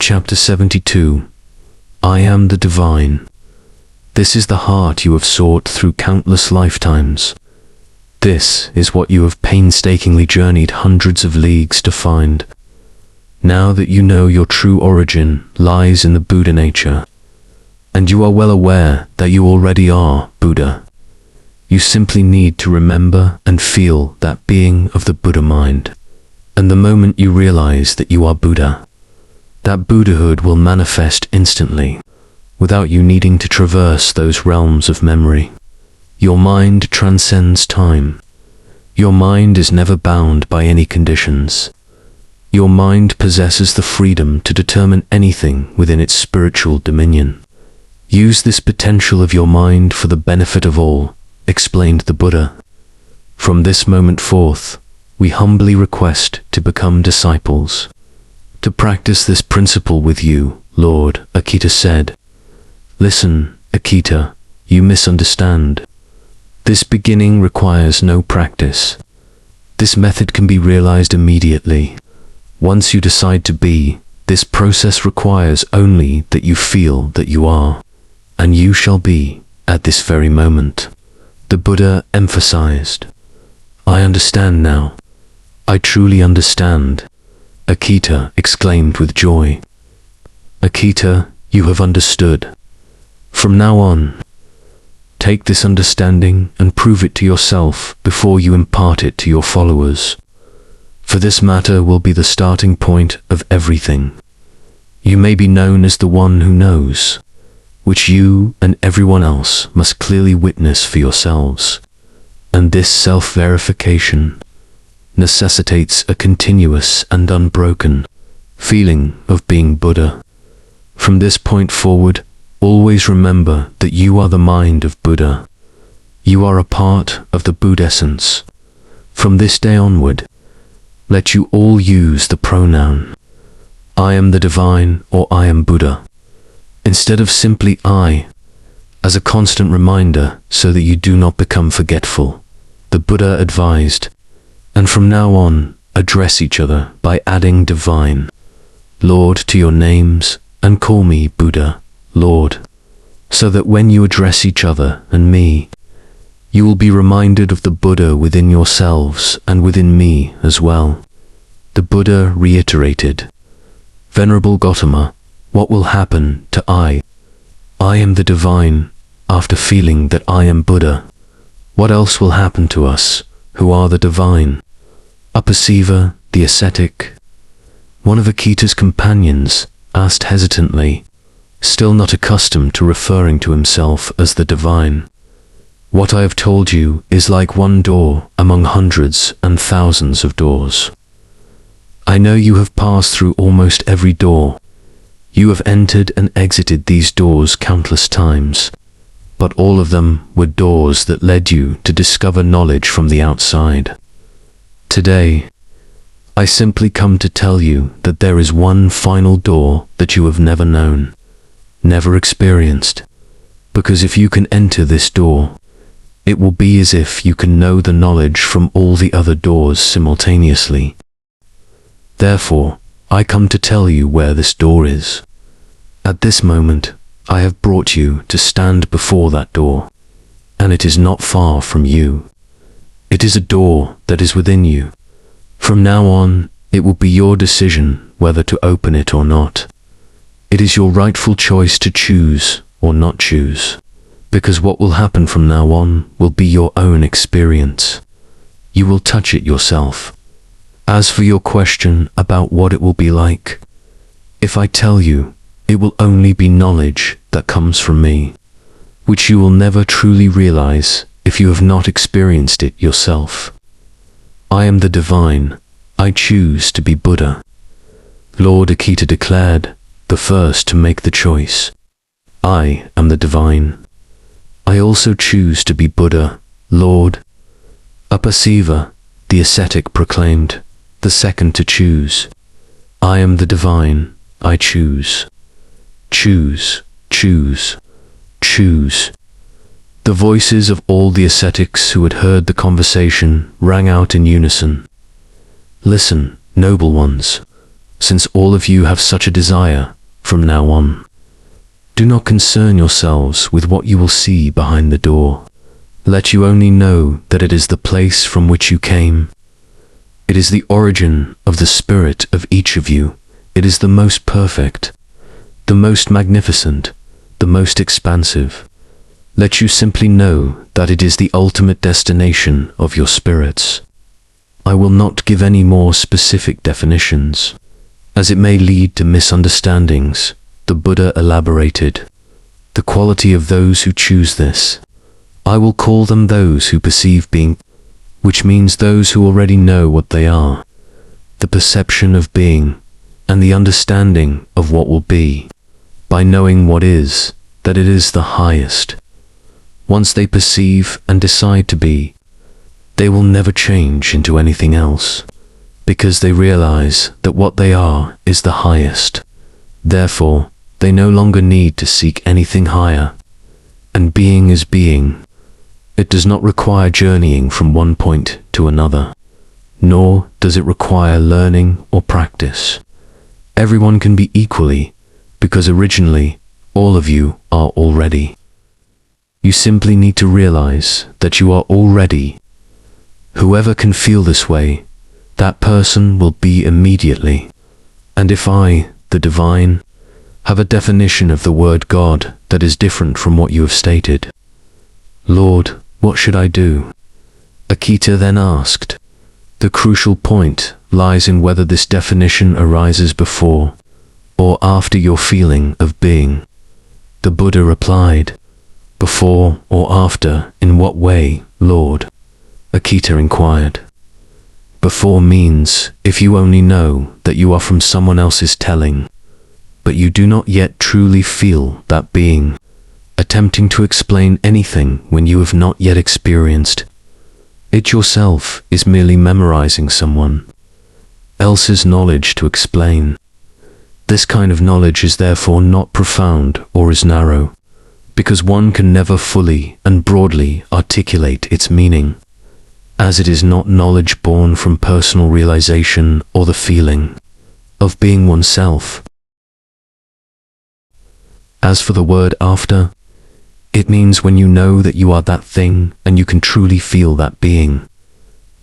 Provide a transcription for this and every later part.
Chapter 72. I am the divine. This is the heart you have sought through countless lifetimes. This is what you have painstakingly journeyed hundreds of leagues to find. Now that you know your true origin lies in the Buddha nature, and you are well aware that you already are Buddha, you simply need to remember and feel that being of the Buddha mind. And the moment you realize that you are Buddha, that Buddhahood will manifest instantly, without you needing to traverse those realms of memory. Your mind transcends time. Your mind is never bound by any conditions. Your mind possesses the freedom to determine anything within its spiritual dominion. Use this potential of your mind for the benefit of all, explained the Buddha. From this moment forth, we humbly request to become disciples. To practice this principle with you, Lord, Akita said. Listen, Akita, you misunderstand. This beginning requires no practice. This method can be realized immediately. Once you decide to be, this process requires only that you feel that you are, and you shall be, at this very moment. The Buddha emphasized. I understand now. I truly understand. Akita exclaimed with joy. Akita, you have understood. From now on, take this understanding and prove it to yourself before you impart it to your followers. For this matter will be the starting point of everything. You may be known as the one who knows, which you and everyone else must clearly witness for yourselves. And this self-verification necessitates a continuous and unbroken feeling of being Buddha. From this point forward, always remember that you are the mind of Buddha. You are a part of the Buddhessence. From this day onward, let you all use the pronoun I am the divine or I am Buddha, instead of simply I, as a constant reminder so that you do not become forgetful. The Buddha advised, and from now on, address each other by adding divine, Lord, to your names, and call me Buddha, Lord, so that when you address each other and me, you will be reminded of the Buddha within yourselves and within me as well. The Buddha reiterated, Venerable Gautama, what will happen to I am the divine, after feeling that I am Buddha? What else will happen to us, who are the divine? Upasiva, the ascetic, one of Akita's companions, asked hesitantly, still not accustomed to referring to himself as the divine. What I have told you is like one door among hundreds and thousands of doors. I know you have passed through almost every door. You have entered and exited these doors countless times, but all of them were doors that led you to discover knowledge from the outside. Today, I simply come to tell you that there is one final door that you have never known, never experienced, because if you can enter this door, it will be as if you can know the knowledge from all the other doors simultaneously. Therefore, I come to tell you where this door is. At this moment, I have brought you to stand before that door, and it is not far from you. It is a door that is within you. From now on, it will be your decision whether to open it or not. It is your rightful choice to choose or not choose, because what will happen from now on will be your own experience. You will touch it yourself. As for your question about what it will be like, if I tell you, it will only be knowledge that comes from me, which you will never truly realize if you have not experienced it yourself. I am the divine. I choose to be Buddha. Lord Akita declared, the first to make the choice. I am the divine. I also choose to be Buddha, Lord. Upasiva, the ascetic, proclaimed, the second to choose. I am the divine. I choose. Choose, choose, choose. The voices of all the ascetics who had heard the conversation rang out in unison. Listen, noble ones, since all of you have such a desire, from now on. Do not concern yourselves with what you will see behind the door. Let you only know that it is the place from which you came. It is the origin of the spirit of each of you. It is the most perfect, the most magnificent, the most expansive. Let you simply know that it is the ultimate destination of your spirits. I will not give any more specific definitions, as it may lead to misunderstandings. The Buddha elaborated, the quality of those who choose this. I will call them those who perceive being, which means those who already know what they are, the perception of being, and the understanding of what will be, by knowing what is, that it is the highest. Once they perceive and decide to be, they will never change into anything else, because they realize that what they are is the highest. Therefore, they no longer need to seek anything higher, and being is being. It does not require journeying from one point to another, nor does it require learning or practice. Everyone can be equally, because originally, all of you are already. You simply need to realize that you are already. Whoever can feel this way, that person will be immediately. And if I, the divine, have a definition of the word God that is different from what you have stated, Lord, what should I do? Akita then asked. The crucial point lies in whether this definition arises before or after your feeling of being. The Buddha replied, before or after, in what way, Lord? Akita inquired. Before means if you only know that you are from someone else's telling, but you do not yet truly feel that being, attempting to explain anything when you have not yet experienced it yourself is merely memorizing someone else's knowledge to explain. This kind of knowledge is therefore not profound or is narrow, because one can never fully and broadly articulate its meaning, as it is not knowledge born from personal realization or the feeling of being oneself. As for the word after, it means when you know that you are that thing and you can truly feel that being.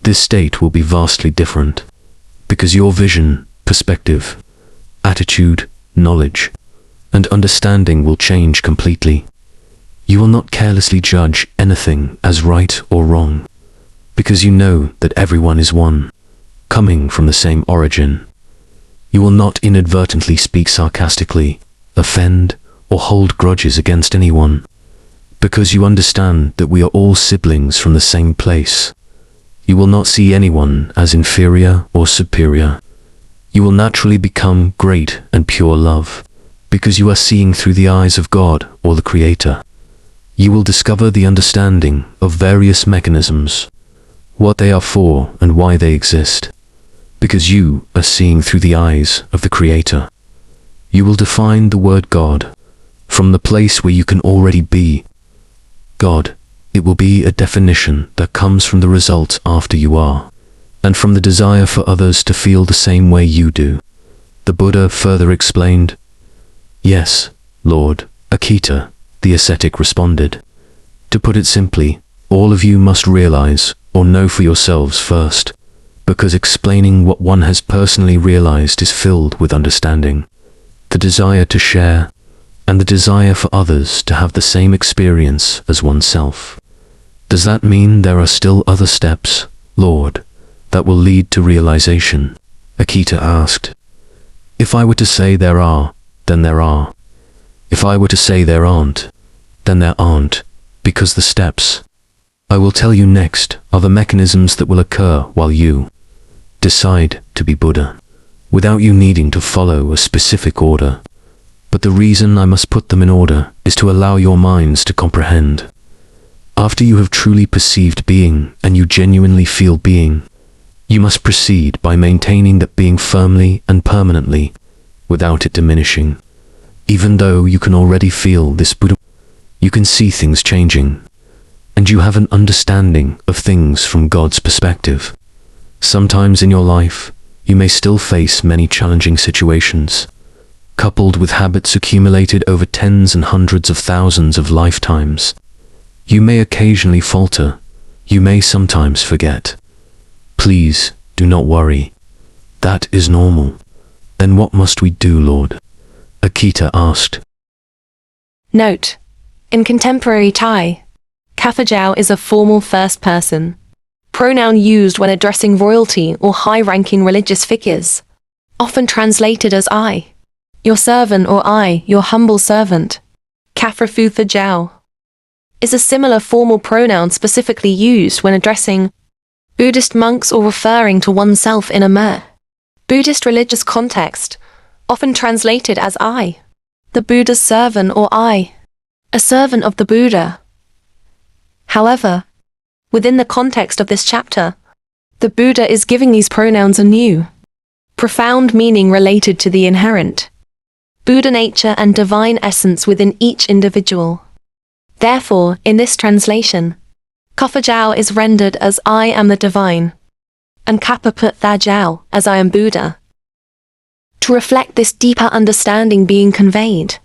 This state will be vastly different, because your vision, perspective, attitude, knowledge, and understanding will change completely. You will not carelessly judge anything as right or wrong, because you know that everyone is one, coming from the same origin. You will not inadvertently speak sarcastically, offend, or hold grudges against anyone, because you understand that we are all siblings from the same place. You will not see anyone as inferior or superior. You will naturally become great and pure love, because you are seeing through the eyes of God or the Creator. You will discover the understanding of various mechanisms, what they are for and why they exist, because you are seeing through the eyes of the Creator. You will define the word God from the place where you can already be God. It will be a definition that comes from the results after you are, and from the desire for others to feel the same way you do. The Buddha further explained, Yes, Lord, Akita, the ascetic responded. To put it simply, all of you must realize or know for yourselves first, because explaining what one has personally realized is filled with understanding, the desire to share, and the desire for others to have the same experience as oneself. Does that mean there are still other steps, Lord, that will lead to realization? Akita asked. If I were to say there are, then there are. If I were to say there aren't, then there aren't, because the steps I will tell you next are the mechanisms that will occur while you decide to be Buddha, without you needing to follow a specific order. But the reason I must put them in order is to allow your minds to comprehend. After you have truly perceived being and you genuinely feel being, you must proceed by maintaining that being firmly and permanently, without it diminishing. Even though you can already feel this Buddha, you can see things changing, and you have an understanding of things from God's perspective. Sometimes in your life, you may still face many challenging situations, coupled with habits accumulated over tens and hundreds of thousands of lifetimes. You may occasionally falter. You may sometimes forget. Please, do not worry. That is normal. Then what must we do, Lord? Akita asked. Note: in contemporary Thai, Kathajao is a formal first person pronoun used when addressing royalty or high-ranking religious figures, often translated as I, your servant, or I, your humble servant. Kathrafu Thajao is a similar formal pronoun specifically used when addressing Buddhist monks or referring to oneself in a Buddhist religious context, often translated as I, the Buddha's servant, or I, a servant of the Buddha. However, within the context of this chapter, the Buddha is giving these pronouns a new, profound meaning related to the inherent Buddha nature and divine essence within each individual. Therefore, in this translation, Kathajao is rendered as I am the divine, and Kapaput Thajao as I am Buddha, to reflect this deeper understanding being conveyed.